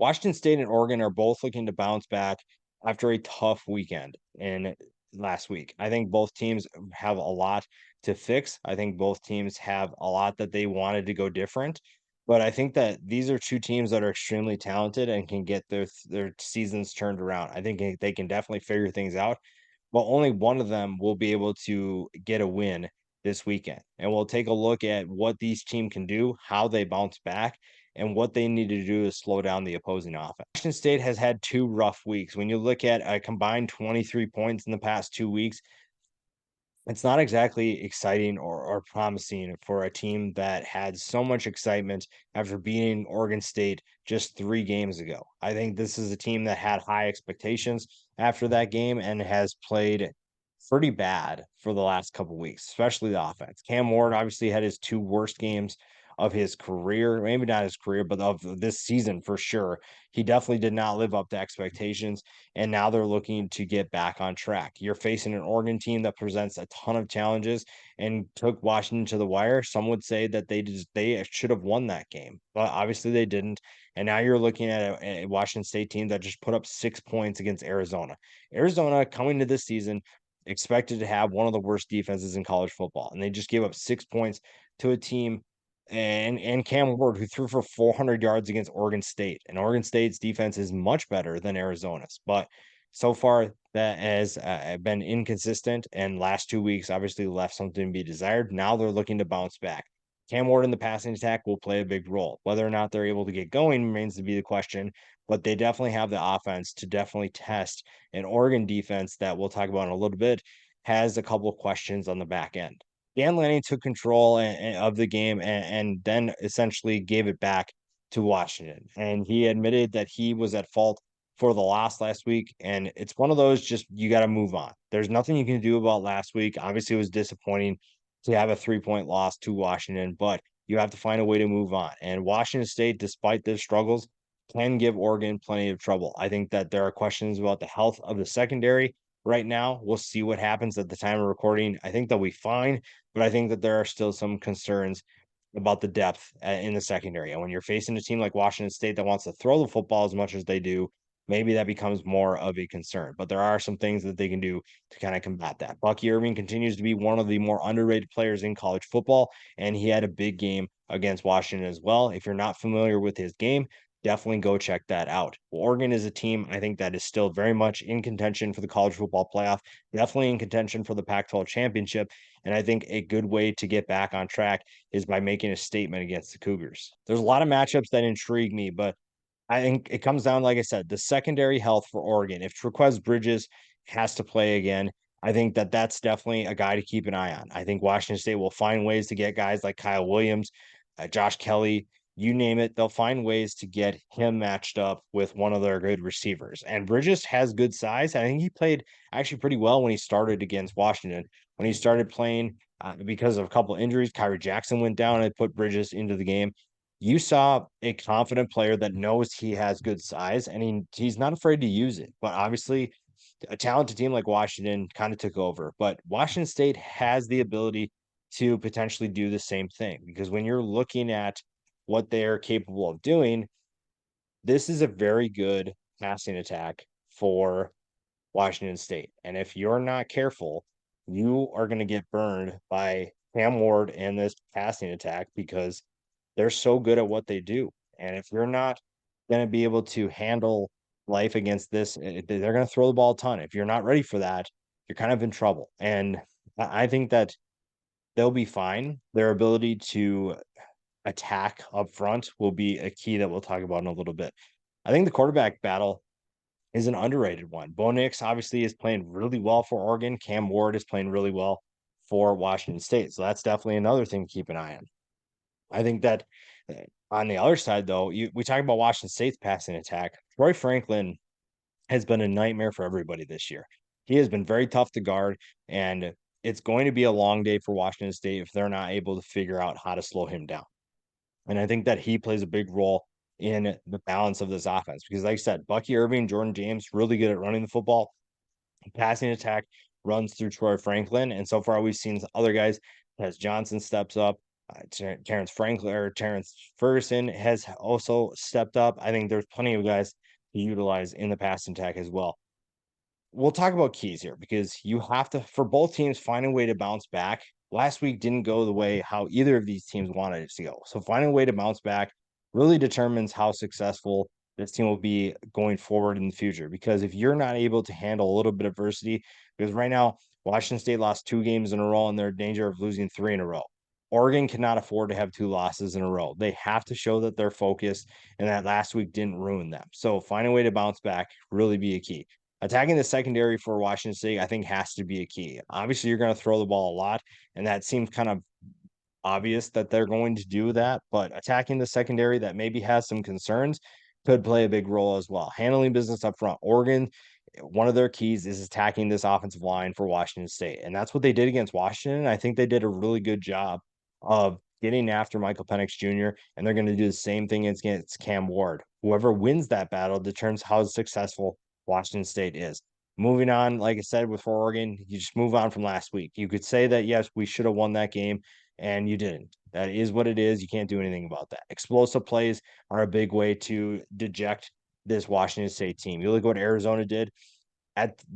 Washington State and Oregon are both looking to bounce back after a tough weekend in last week. I think both teams have a lot to fix. I think both teams have a lot that they wanted to go different. But I think that these are two teams that are extremely talented and can get their seasons turned around. I think they can definitely figure things out, but only one of them will be able to get a win this weekend. And we'll take a look at what these team can do, how they bounce back, and what they need to do to slow down the opposing offense. Washington State has had two rough weeks. When you look at a combined 23 points in the past 2 weeks, it's not exactly exciting or promising for a team that had so much excitement after beating Oregon State just 3 games ago. I think this is a team that had high expectations after that game and has played pretty bad for the last couple weeks, especially the offense. Cam Ward obviously had his two worst games of his career, maybe not his career, but of this season for sure. He definitely did not live up to expectations, and now they're looking to get back on track. You're facing an Oregon team that presents a ton of challenges and took Washington to the wire. Some would say that they should have won that game, but obviously they didn't. And now you're looking at a Washington State team that just put up 6 points against Arizona. Arizona coming to this season expected to have one of the worst defenses in college football, and they just gave up 6 points to a team and Cam Ward, who threw for 400 yards against Oregon State. And Oregon State's defense is much better than Arizona's. But so far, that has been inconsistent. And last 2 weeks obviously left something to be desired. Now they're looking to bounce back. Cam Ward in the passing attack will play a big role. Whether or not they're able to get going remains to be the question. But they definitely have the offense to definitely test an Oregon defense that we'll talk about in a little bit has a couple of questions on the back end. Dan Lanning took control of the game and then essentially gave it back to Washington. And he admitted that he was at fault for the loss last week. And it's one of those just you got to move on. There's nothing you can do about last week. Obviously, it was disappointing to have a 3 point loss to Washington, but you have to find a way to move on. And Washington State, despite their struggles, can give Oregon plenty of trouble. I think that there are questions about the health of the secondary right now. We'll see what happens at the time of recording. I think they'll be fine, but I think that there are still some concerns about the depth in the secondary. And when you're facing a team like Washington State that wants to throw the football as much as they do, maybe that becomes more of a concern. But there are some things that they can do to kind of combat that. Bucky Irving continues to be one of the more underrated players in college football, and he had a big game against Washington as well. If you're not familiar with his game, definitely go check that out. Oregon is a team I think that is still very much in contention for the college football playoff, definitely in contention for the Pac-12 championship. And I think a good way to get back on track is by making a statement against the Cougars. There's a lot of matchups that intrigue me, but I think it comes down, like I said, the secondary health for Oregon. If Trequez Bridges has to play again, I think that that's definitely a guy to keep an eye on. I think Washington State will find ways to get guys like Kyle Williams, Josh Kelly, you name it. They'll find ways to get him matched up with one of their good receivers. And Bridges has good size. I think he played actually pretty well when he started against Washington. When he started playing, because of a couple of injuries, Kyrie Jackson went down and put Bridges into the game. You saw a confident player that knows he has good size and he's not afraid to use it. But obviously, a talented team like Washington kind of took over. But Washington State has the ability to potentially do the same thing because when you're looking at what they're capable of doing, this is a very good passing attack for Washington State. And if you're not careful, you are going to get burned by Cam Ward and this passing attack because they're so good at what they do. And if you're not going to be able to handle life against this, they're going to throw the ball a ton. If you're not ready for that, you're kind of in trouble. And I think that they'll be fine. Their ability to attack up front will be a key that we'll talk about in a little bit. I think the quarterback battle is an underrated one. Bo Nix obviously is playing really well for Oregon. Cam Ward is playing really well for Washington State. So that's definitely another thing to keep an eye on. I think that on the other side, though, we talk about Washington State's passing attack. Troy Franklin has been a nightmare for everybody this year. He has been very tough to guard, and it's going to be a long day for Washington State if they're not able to figure out how to slow him down. And I think that he plays a big role in the balance of this offense because, like I said, Bucky Irving, Jordan James, really good at running the football. Passing attack runs through Troy Franklin. And so far, we've seen other guys as Johnson steps up. Terrence Ferguson has also stepped up. I think there's plenty of guys to utilize in the passing attack as well. We'll talk about keys here because you have to, for both teams, find a way to bounce back. Last week didn't go the way how either of these teams wanted it to go. So finding a way to bounce back really determines how successful this team will be going forward in the future. Because if you're not able to handle a little bit of adversity, because right now Washington State lost 2 games in a row and they're in danger of losing 3 in a row. Oregon cannot afford to have 2 losses in a row. They have to show that they're focused and that last week didn't ruin them. So find a way to bounce back, really be a key. Attacking the secondary for Washington State, I think, has to be a key. Obviously, you're going to throw the ball a lot, and that seems kind of obvious that they're going to do that. But attacking the secondary that maybe has some concerns could play a big role as well. Handling business up front. Oregon, one of their keys is attacking this offensive line for Washington State. And that's what they did against Washington. I think they did a really good job of getting after Michael Penix Jr., and they're going to do the same thing against Cam Ward. Whoever wins that battle determines how successful Washington State is. Moving on, like I said, with Oregon, you just move on from last week. You could say that, yes, we should have won that game, and you didn't. That is what it is. You can't do anything about that. Explosive plays are a big way to deject this Washington State team. You look at what Arizona did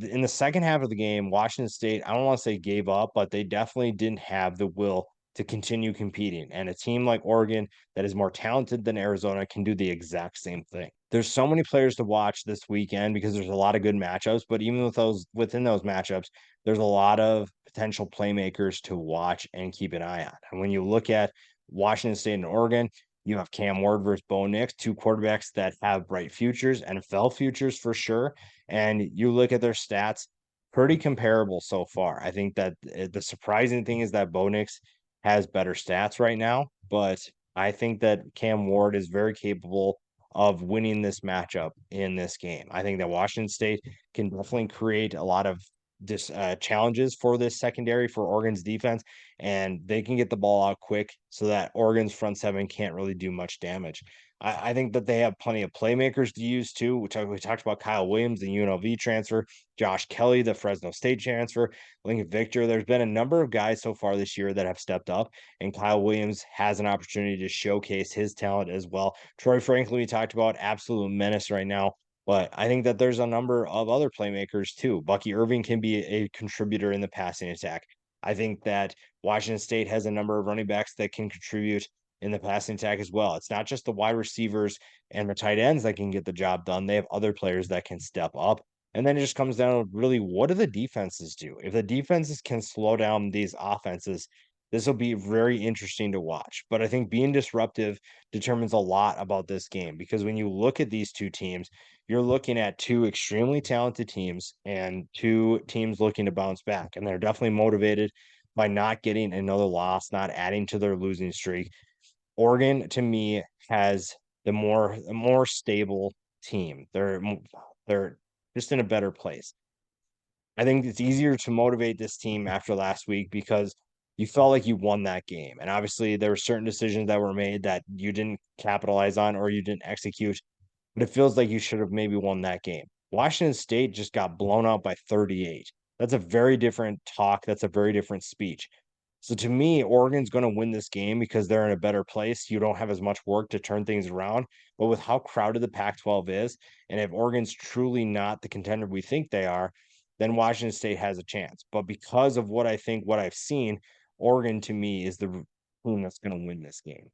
in the second half of the game. Washington State, I don't want to say gave up, but they definitely didn't have the will to continue competing. And a team like Oregon that is more talented than Arizona can do the exact same thing. There's so many players to watch this weekend because there's a lot of good matchups, but even with those within those matchups, there's a lot of potential playmakers to watch and keep an eye on. And when you look at Washington State and Oregon, you have Cam Ward versus Bo Nix, 2 quarterbacks that have bright futures, NFL futures for sure. And you look at their stats, pretty comparable so far. I think that the surprising thing is that Bo Nix has better stats right now, but I think that Cam Ward is very capable of winning this matchup in this game. I think that Washington State can definitely create a lot of challenges for this secondary for Oregon's defense, and they can get the ball out quick so that Oregon's front seven can't really do much damage. I think that they have plenty of playmakers to use too. We talked about Kyle Williams, the UNLV transfer, Josh Kelly, the Fresno State transfer, Lincoln Victor. There's been a number of guys so far this year that have stepped up, and Kyle Williams has an opportunity to showcase his talent as well. Troy Franklin, we talked about, absolute menace right now. But I think that there's a number of other playmakers too. Bucky Irving can be a contributor in the passing attack. I think that Washington State has a number of running backs that can contribute in the passing attack as well. It's not just the wide receivers and the tight ends that can get the job done. They have other players that can step up. And then it just comes down to really, what do the defenses do? If the defenses can slow down these offenses, this will be very interesting to watch. But I think being disruptive determines a lot about this game, because when you look at these two teams, you're looking at two extremely talented teams and two teams looking to bounce back. And they're definitely motivated by not getting another loss, not adding to their losing streak. Oregon, to me, has the more stable team. They're just in a better place. I think it's easier to motivate this team after last week because you felt like you won that game. And obviously there were certain decisions that were made that you didn't capitalize on or you didn't execute, but it feels like you should have maybe won that game. Washington State just got blown out by 38. That's a very different talk. That's a very different speech. So to me, Oregon's going to win this game because they're in a better place. You don't have as much work to turn things around. But with how crowded the Pac 12 is, and if Oregon's truly not the contender we think they are, then Washington State has a chance. But because of what I think, what I've seen, Oregon to me is the team that's going to win this game.